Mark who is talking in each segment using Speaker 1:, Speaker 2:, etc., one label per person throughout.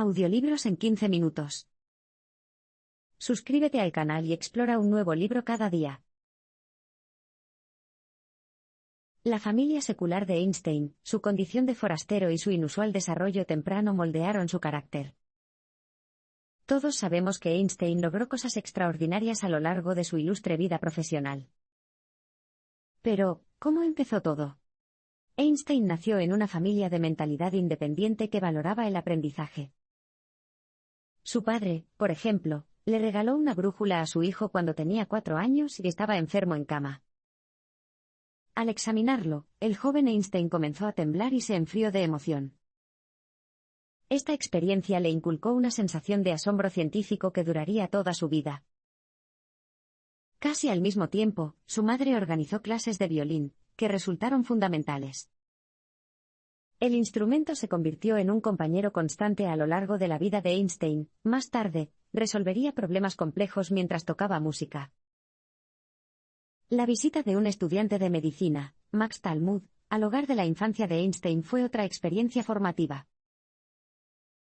Speaker 1: Audiolibros en 15 minutos. Suscríbete al canal y explora un nuevo libro cada día. La familia secular de Einstein, su condición de forastero y su inusual desarrollo temprano moldearon su carácter. Todos sabemos que Einstein logró cosas extraordinarias a lo largo de su ilustre vida profesional. Pero, ¿cómo empezó todo? Einstein nació en una familia de mentalidad independiente que valoraba el aprendizaje. Su padre, por ejemplo, le regaló una brújula a su hijo cuando tenía 4 años y estaba enfermo en cama. Al examinarlo, el joven Einstein comenzó a temblar y se enfrió de emoción. Esta experiencia le inculcó una sensación de asombro científico que duraría toda su vida. Casi al mismo tiempo, su madre organizó clases de violín, que resultaron fundamentales. El instrumento se convirtió en un compañero constante a lo largo de la vida de Einstein. Más tarde, resolvería problemas complejos mientras tocaba música. La visita de un estudiante de medicina, Max Talmud, al hogar de la infancia de Einstein fue otra experiencia formativa.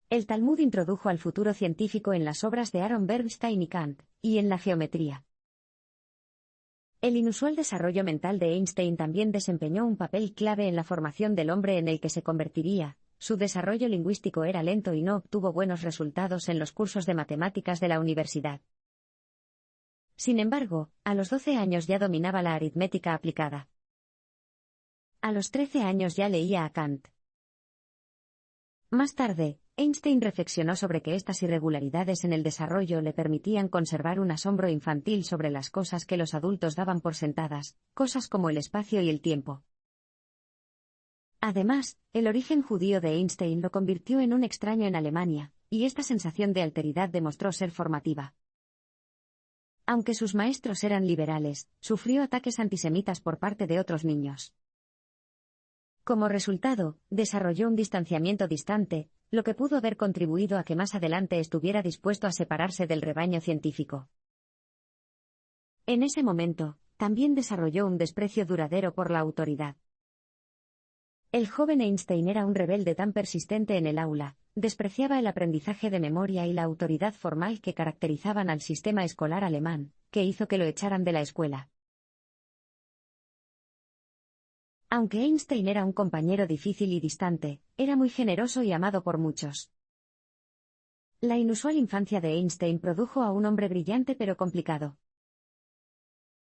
Speaker 1: El Talmud introdujo al futuro científico en las obras de Aaron Bernstein y Kant, y en la geometría. El inusual desarrollo mental de Einstein también desempeñó un papel clave en la formación del hombre en el que se convertiría. Su desarrollo lingüístico era lento y no obtuvo buenos resultados en los cursos de matemáticas de la universidad. Sin embargo, a los 12 años ya dominaba la aritmética aplicada. A los 13 años ya leía a Kant. Más tarde, Einstein reflexionó sobre que estas irregularidades en el desarrollo le permitían conservar un asombro infantil sobre las cosas que los adultos daban por sentadas, cosas como el espacio y el tiempo. Además, el origen judío de Einstein lo convirtió en un extraño en Alemania, y esta sensación de alteridad demostró ser formativa. Aunque sus maestros eran liberales, sufrió ataques antisemitas por parte de otros niños. Como resultado, desarrolló un distanciamiento distante, lo que pudo haber contribuido a que más adelante estuviera dispuesto a separarse del rebaño científico. En ese momento, también desarrolló un desprecio duradero por la autoridad. El joven Einstein era un rebelde tan persistente en el aula, despreciaba el aprendizaje de memoria y la autoridad formal que caracterizaban al sistema escolar alemán, que hizo que lo echaran de la escuela. Aunque Einstein era un compañero difícil y distante, era muy generoso y amado por muchos. La inusual infancia de Einstein produjo a un hombre brillante pero complicado.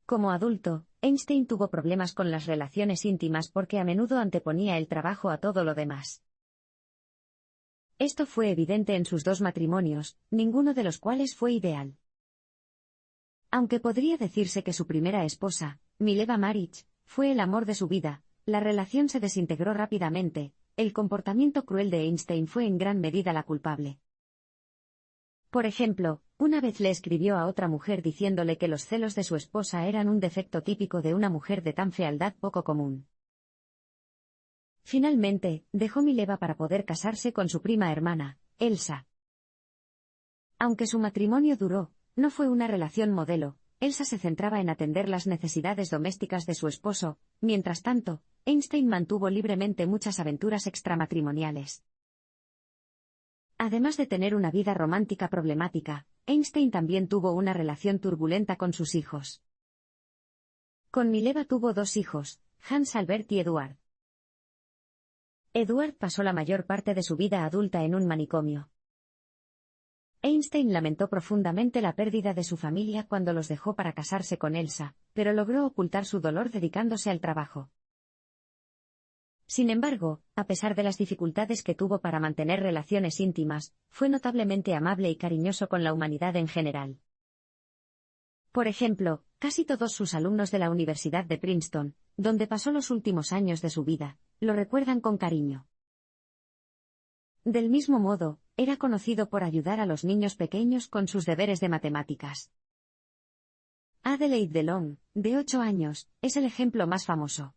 Speaker 1: Como adulto, Einstein tuvo problemas con las relaciones íntimas porque a menudo anteponía el trabajo a todo lo demás. Esto fue evidente en sus 2 matrimonios, ninguno de los cuales fue ideal. Aunque podría decirse que su primera esposa, Mileva Maric, fue el amor de su vida, la relación se desintegró rápidamente. El comportamiento cruel de Einstein fue en gran medida la culpable. Por ejemplo, una vez le escribió a otra mujer diciéndole que los celos de su esposa eran un defecto típico de una mujer de tan fealdad poco común. Finalmente, dejó Mileva para poder casarse con su prima hermana, Elsa. Aunque su matrimonio duró, no fue una relación modelo. Elsa se centraba en atender las necesidades domésticas de su esposo. Mientras tanto, Einstein mantuvo libremente muchas aventuras extramatrimoniales. Además de tener una vida romántica problemática, Einstein también tuvo una relación turbulenta con sus hijos. Con Mileva tuvo 2 hijos, Hans Albert y Eduard. Eduard pasó la mayor parte de su vida adulta en un manicomio. Einstein lamentó profundamente la pérdida de su familia cuando los dejó para casarse con Elsa, pero logró ocultar su dolor dedicándose al trabajo. Sin embargo, a pesar de las dificultades que tuvo para mantener relaciones íntimas, fue notablemente amable y cariñoso con la humanidad en general. Por ejemplo, casi todos sus alumnos de la Universidad de Princeton, donde pasó los últimos años de su vida, lo recuerdan con cariño. Del mismo modo, era conocido por ayudar a los niños pequeños con sus deberes de matemáticas. Adelaide DeLong, de 8 años, es el ejemplo más famoso.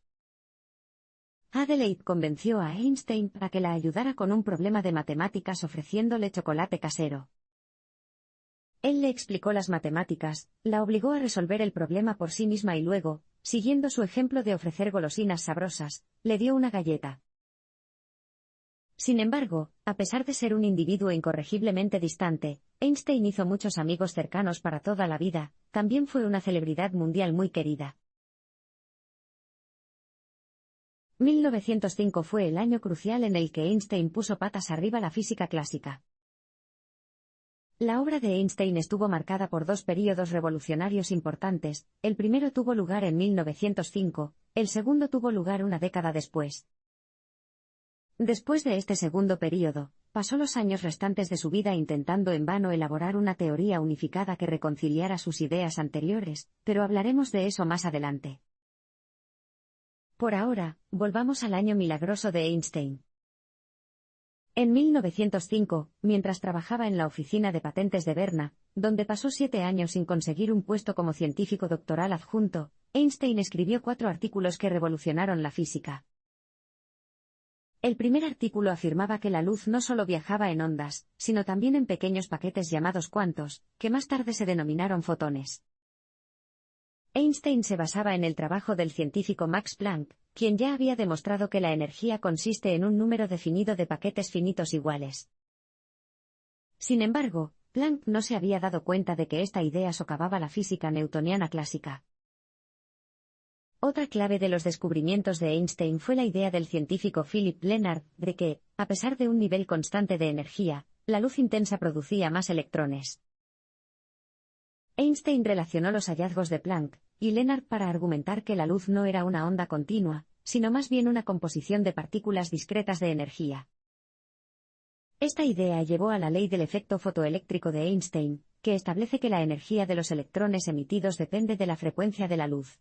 Speaker 1: Adelaide convenció a Einstein para que la ayudara con un problema de matemáticas ofreciéndole chocolate casero. Él le explicó las matemáticas, la obligó a resolver el problema por sí misma y luego, siguiendo su ejemplo de ofrecer golosinas sabrosas, le dio una galleta. Sin embargo, a pesar de ser un individuo incorregiblemente distante, Einstein hizo muchos amigos cercanos para toda la vida, también fue una celebridad mundial muy querida. 1905 fue el año crucial en el que Einstein puso patas arriba la física clásica. La obra de Einstein estuvo marcada por dos períodos revolucionarios importantes, el primero tuvo lugar en 1905, el segundo tuvo lugar una década después. Después de este segundo período, pasó los años restantes de su vida intentando en vano elaborar una teoría unificada que reconciliara sus ideas anteriores, pero hablaremos de eso más adelante. Por ahora, volvamos al año milagroso de Einstein. En 1905, mientras trabajaba en la oficina de patentes de Berna, donde pasó 7 años sin conseguir un puesto como científico doctoral adjunto, Einstein escribió 4 artículos que revolucionaron la física. El primer artículo afirmaba que la luz no solo viajaba en ondas, sino también en pequeños paquetes llamados cuantos, que más tarde se denominaron fotones. Einstein se basaba en el trabajo del científico Max Planck, quien ya había demostrado que la energía consiste en un número definido de paquetes finitos iguales. Sin embargo, Planck no se había dado cuenta de que esta idea socavaba la física newtoniana clásica. Otra clave de los descubrimientos de Einstein fue la idea del científico Philipp Lenard de que, a pesar de un nivel constante de energía, la luz intensa producía más electrones. Einstein relacionó los hallazgos de Planck y Lenard para argumentar que la luz no era una onda continua, sino más bien una composición de partículas discretas de energía. Esta idea llevó a la ley del efecto fotoeléctrico de Einstein, que establece que la energía de los electrones emitidos depende de la frecuencia de la luz.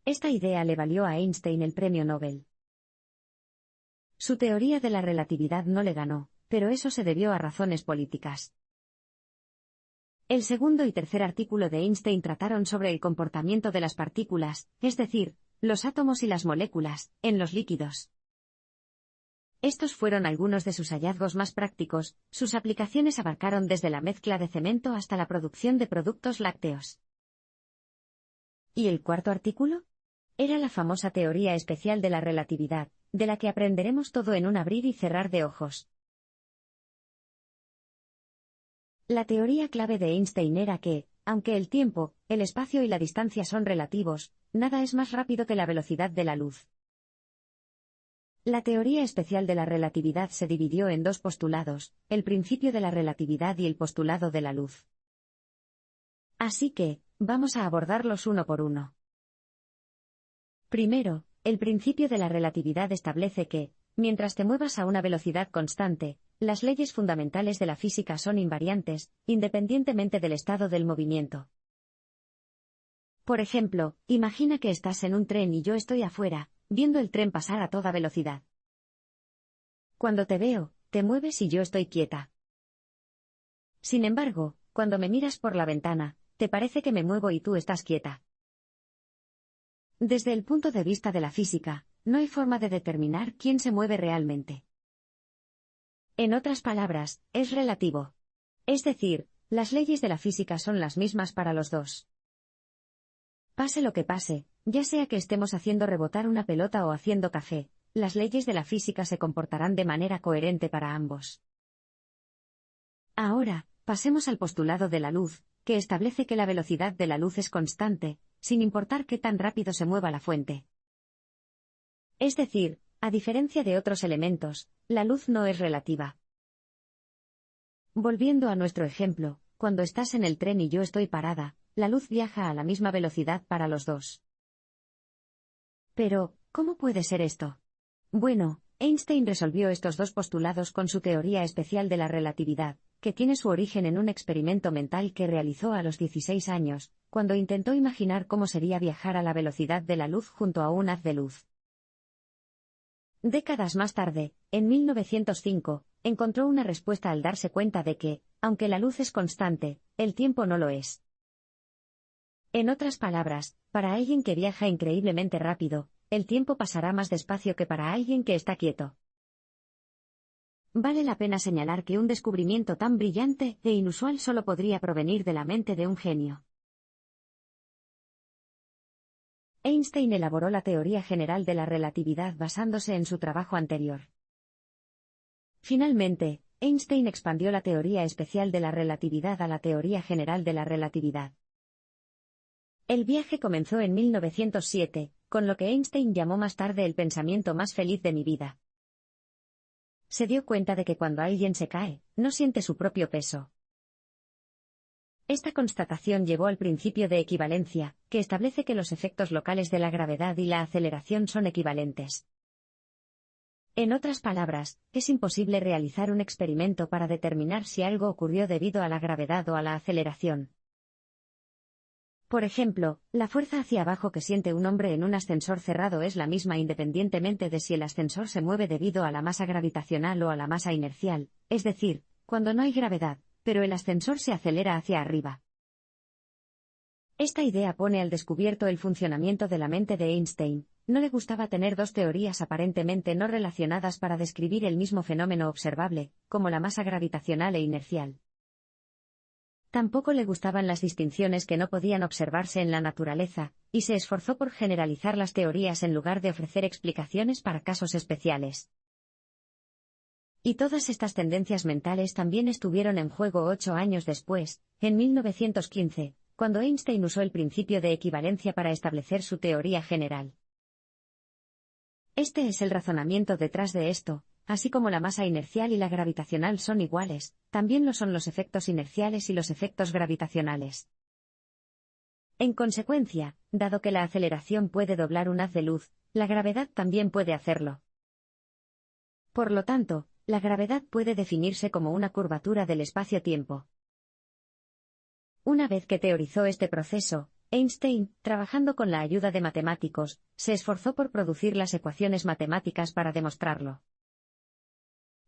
Speaker 1: Esta idea le valió a Einstein el premio Nobel. Su teoría de la relatividad no le ganó, pero eso se debió a razones políticas. El segundo y tercer artículo de Einstein trataron sobre el comportamiento de las partículas, es decir, los átomos y las moléculas, en los líquidos. Estos fueron algunos de sus hallazgos más prácticos, sus aplicaciones abarcaron desde la mezcla de cemento hasta la producción de productos lácteos. ¿Y el cuarto artículo? Era la famosa teoría especial de la relatividad, de la que aprenderemos todo en un abrir y cerrar de ojos. La teoría clave de Einstein era que, aunque el tiempo, el espacio y la distancia son relativos, nada es más rápido que la velocidad de la luz. La teoría especial de la relatividad se dividió en dos postulados, el principio de la relatividad y el postulado de la luz. Así que, vamos a abordarlos uno por uno. Primero, el principio de la relatividad establece que, mientras te muevas a una velocidad constante, las leyes fundamentales de la física son invariantes, independientemente del estado del movimiento. Por ejemplo, imagina que estás en un tren y yo estoy afuera, viendo el tren pasar a toda velocidad. Cuando te veo, te mueves y yo estoy quieta. Sin embargo, cuando me miras por la ventana, te parece que me muevo y tú estás quieta. Desde el punto de vista de la física, no hay forma de determinar quién se mueve realmente. En otras palabras, es relativo. Es decir, las leyes de la física son las mismas para los dos. Pase lo que pase, ya sea que estemos haciendo rebotar una pelota o haciendo café, las leyes de la física se comportarán de manera coherente para ambos. Ahora, pasemos al postulado de la luz, que establece que la velocidad de la luz es constante, sin importar qué tan rápido se mueva la fuente. Es decir, a diferencia de otros elementos, la luz no es relativa. Volviendo a nuestro ejemplo, cuando estás en el tren y yo estoy parada, la luz viaja a la misma velocidad para los dos. Pero, ¿cómo puede ser esto? Bueno, Einstein resolvió estos dos postulados con su teoría especial de la relatividad, que tiene su origen en un experimento mental que realizó a los 16 años, cuando intentó imaginar cómo sería viajar a la velocidad de la luz junto a un haz de luz. Décadas más tarde, en 1905, encontró una respuesta al darse cuenta de que, aunque la luz es constante, el tiempo no lo es. En otras palabras, para alguien que viaja increíblemente rápido, el tiempo pasará más despacio que para alguien que está quieto. Vale la pena señalar que un descubrimiento tan brillante e inusual solo podría provenir de la mente de un genio. Einstein elaboró la teoría general de la relatividad basándose en su trabajo anterior. Finalmente, Einstein expandió la teoría especial de la relatividad a la teoría general de la relatividad. El viaje comenzó en 1907, con lo que Einstein llamó más tarde el pensamiento más feliz de mi vida. Se dio cuenta de que cuando alguien se cae, no siente su propio peso. Esta constatación llevó al principio de equivalencia, que establece que los efectos locales de la gravedad y la aceleración son equivalentes. En otras palabras, es imposible realizar un experimento para determinar si algo ocurrió debido a la gravedad o a la aceleración. Por ejemplo, la fuerza hacia abajo que siente un hombre en un ascensor cerrado es la misma independientemente de si el ascensor se mueve debido a la masa gravitacional o a la masa inercial, es decir, cuando no hay gravedad, pero el ascensor se acelera hacia arriba. Esta idea pone al descubierto el funcionamiento de la mente de Einstein. No le gustaba tener dos teorías aparentemente no relacionadas para describir el mismo fenómeno observable, como la masa gravitacional e inercial. Tampoco le gustaban las distinciones que no podían observarse en la naturaleza, y se esforzó por generalizar las teorías en lugar de ofrecer explicaciones para casos especiales. Y todas estas tendencias mentales también estuvieron en juego 8 años después, en 1915, cuando Einstein usó el principio de equivalencia para establecer su teoría general. Este es el razonamiento detrás de esto. Así como la masa inercial y la gravitacional son iguales, también lo son los efectos inerciales y los efectos gravitacionales. En consecuencia, dado que la aceleración puede doblar un haz de luz, la gravedad también puede hacerlo. Por lo tanto, la gravedad puede definirse como una curvatura del espacio-tiempo. Una vez que teorizó este proceso, Einstein, trabajando con la ayuda de matemáticos, se esforzó por producir las ecuaciones matemáticas para demostrarlo.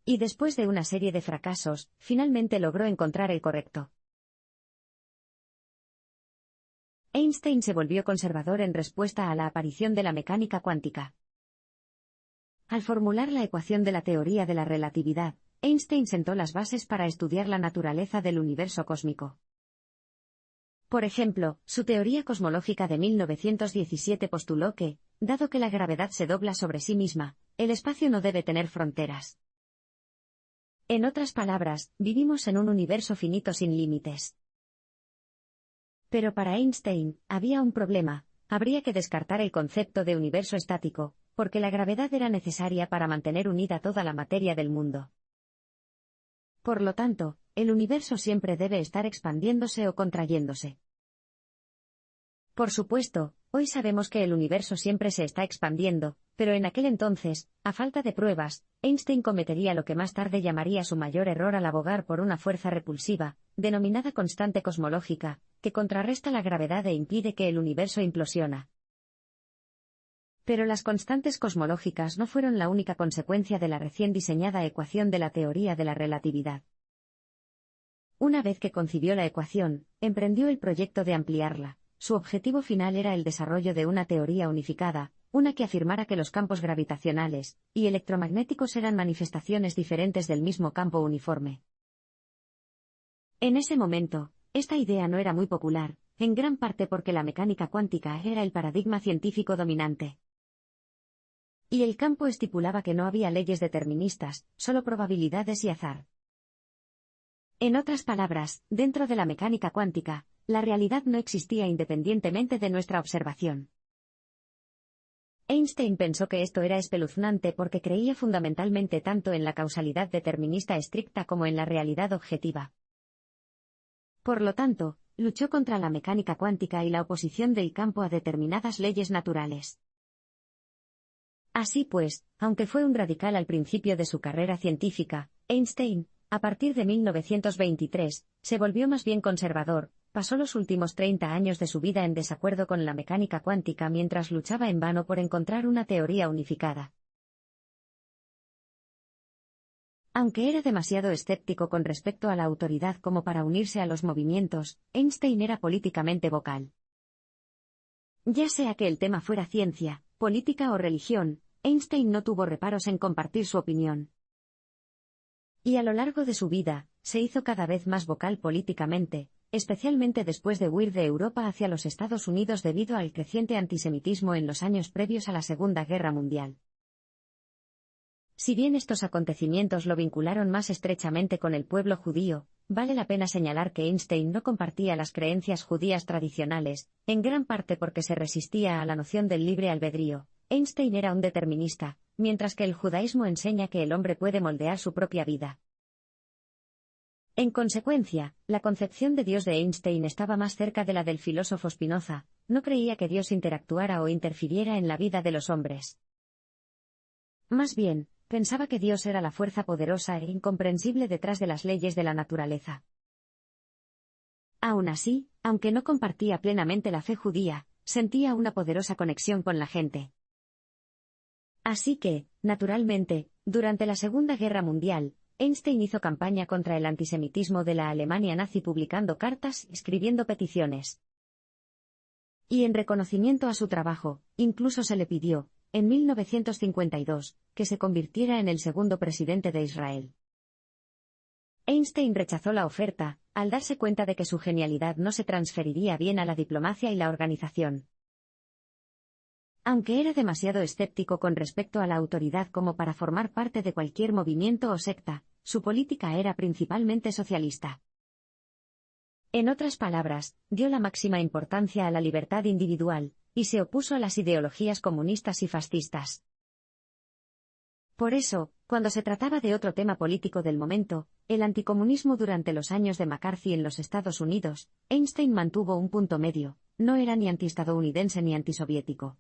Speaker 1: Y después de una serie de fracasos, finalmente logró encontrar el correcto. Einstein se volvió conservador en respuesta a la aparición de la mecánica cuántica. Al formular la ecuación de la teoría de la relatividad, Einstein sentó las bases para estudiar la naturaleza del universo cósmico. Por ejemplo, su teoría cosmológica de 1917 postuló que, dado que la gravedad se dobla sobre sí misma, el espacio no debe tener fronteras. En otras palabras, vivimos en un universo finito sin límites. Pero para Einstein, había un problema: habría que descartar el concepto de universo estático, porque la gravedad era necesaria para mantener unida toda la materia del mundo. Por lo tanto, el universo siempre debe estar expandiéndose o contrayéndose. Por supuesto, hoy sabemos que el universo siempre se está expandiendo, pero en aquel entonces, a falta de pruebas, Einstein cometería lo que más tarde llamaría su mayor error al abogar por una fuerza repulsiva, denominada constante cosmológica, que contrarresta la gravedad e impide que el universo implosiona. Pero las constantes cosmológicas no fueron la única consecuencia de la recién diseñada ecuación de la teoría de la relatividad. Una vez que concibió la ecuación, emprendió el proyecto de ampliarla. Su objetivo final era el desarrollo de una teoría unificada, una que afirmara que los campos gravitacionales y electromagnéticos eran manifestaciones diferentes del mismo campo uniforme. En ese momento, esta idea no era muy popular, en gran parte porque la mecánica cuántica era el paradigma científico dominante. Y el campo estipulaba que no había leyes deterministas, solo probabilidades y azar. En otras palabras, dentro de la mecánica cuántica, la realidad no existía independientemente de nuestra observación. Einstein pensó que esto era espeluznante porque creía fundamentalmente tanto en la causalidad determinista estricta como en la realidad objetiva. Por lo tanto, luchó contra la mecánica cuántica y la oposición del campo a determinadas leyes naturales. Así pues, aunque fue un radical al principio de su carrera científica, Einstein, a partir de 1923, se volvió más bien conservador. Pasó los últimos 30 años de su vida en desacuerdo con la mecánica cuántica mientras luchaba en vano por encontrar una teoría unificada. Aunque era demasiado escéptico con respecto a la autoridad como para unirse a los movimientos, Einstein era políticamente vocal. Ya sea que el tema fuera ciencia, política o religión, Einstein no tuvo reparos en compartir su opinión. Y a lo largo de su vida, se hizo cada vez más vocal políticamente, especialmente después de huir de Europa hacia los Estados Unidos debido al creciente antisemitismo en los años previos a la Segunda Guerra Mundial. Si bien estos acontecimientos lo vincularon más estrechamente con el pueblo judío, vale la pena señalar que Einstein no compartía las creencias judías tradicionales, en gran parte porque se resistía a la noción del libre albedrío. Einstein era un determinista, mientras que el judaísmo enseña que el hombre puede moldear su propia vida. En consecuencia, la concepción de Dios de Einstein estaba más cerca de la del filósofo Spinoza. No creía que Dios interactuara o interfiriera en la vida de los hombres. Más bien, pensaba que Dios era la fuerza poderosa e incomprensible detrás de las leyes de la naturaleza. Aún así, aunque no compartía plenamente la fe judía, sentía una poderosa conexión con la gente. Así que, naturalmente, durante la Segunda Guerra Mundial, Einstein hizo campaña contra el antisemitismo de la Alemania nazi publicando cartas y escribiendo peticiones. Y en reconocimiento a su trabajo, incluso se le pidió, en 1952, que se convirtiera en el segundo presidente de Israel. Einstein rechazó la oferta, al darse cuenta de que su genialidad no se transferiría bien a la diplomacia y la organización. Aunque era demasiado escéptico con respecto a la autoridad como para formar parte de cualquier movimiento o secta, su política era principalmente socialista. En otras palabras, dio la máxima importancia a la libertad individual, y se opuso a las ideologías comunistas y fascistas. Por eso, cuando se trataba de otro tema político del momento, el anticomunismo durante los años de McCarthy en los Estados Unidos, Einstein mantuvo un punto medio, no era ni antiestadounidense ni antisoviético.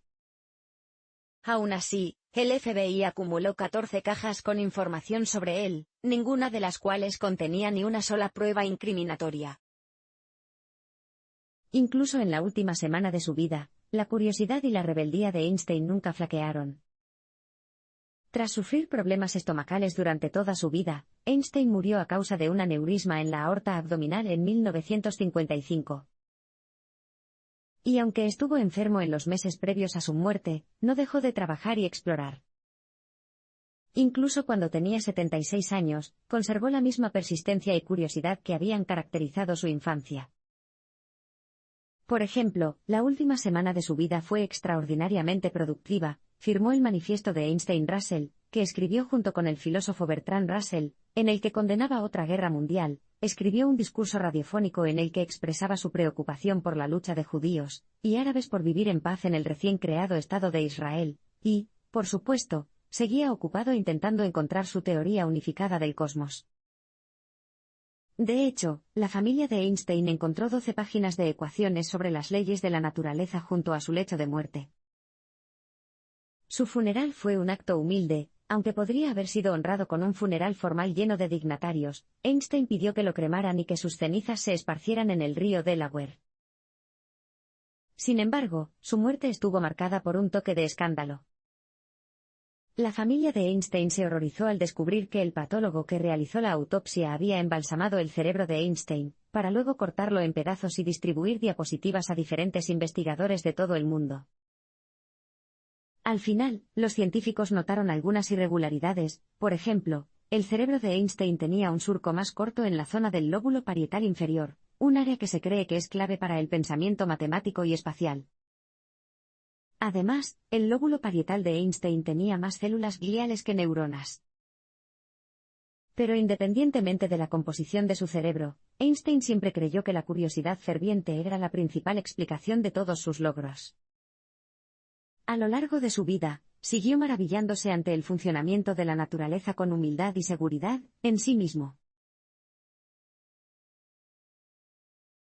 Speaker 1: Aún así, el FBI acumuló 14 cajas con información sobre él, ninguna de las cuales contenía ni una sola prueba incriminatoria. Incluso en la última semana de su vida, la curiosidad y la rebeldía de Einstein nunca flaquearon. Tras sufrir problemas estomacales durante toda su vida, Einstein murió a causa de un aneurisma en la aorta abdominal en 1955. Y aunque estuvo enfermo en los meses previos a su muerte, no dejó de trabajar y explorar. Incluso cuando tenía 76 años, conservó la misma persistencia y curiosidad que habían caracterizado su infancia. Por ejemplo, la última semana de su vida fue extraordinariamente productiva. Firmó el manifiesto de Einstein-Russell, que escribió junto con el filósofo Bertrand Russell, en el que condenaba otra guerra mundial. Escribió un discurso radiofónico en el que expresaba su preocupación por la lucha de judíos y árabes por vivir en paz en el recién creado Estado de Israel, y, por supuesto, seguía ocupado intentando encontrar su teoría unificada del cosmos. De hecho, la familia de Einstein encontró 12 páginas de ecuaciones sobre las leyes de la naturaleza junto a su lecho de muerte. Su funeral fue un acto humilde, aunque podría haber sido honrado con un funeral formal lleno de dignatarios. Einstein pidió que lo cremaran y que sus cenizas se esparcieran en el río Delaware. Sin embargo, su muerte estuvo marcada por un toque de escándalo. La familia de Einstein se horrorizó al descubrir que el patólogo que realizó la autopsia había embalsamado el cerebro de Einstein, para luego cortarlo en pedazos y distribuir diapositivas a diferentes investigadores de todo el mundo. Al final, los científicos notaron algunas irregularidades. Por ejemplo, el cerebro de Einstein tenía un surco más corto en la zona del lóbulo parietal inferior, un área que se cree que es clave para el pensamiento matemático y espacial. Además, el lóbulo parietal de Einstein tenía más células gliales que neuronas. Pero independientemente de la composición de su cerebro, Einstein siempre creyó que la curiosidad ferviente era la principal explicación de todos sus logros. A lo largo de su vida, siguió maravillándose ante el funcionamiento de la naturaleza con humildad y seguridad en sí mismo.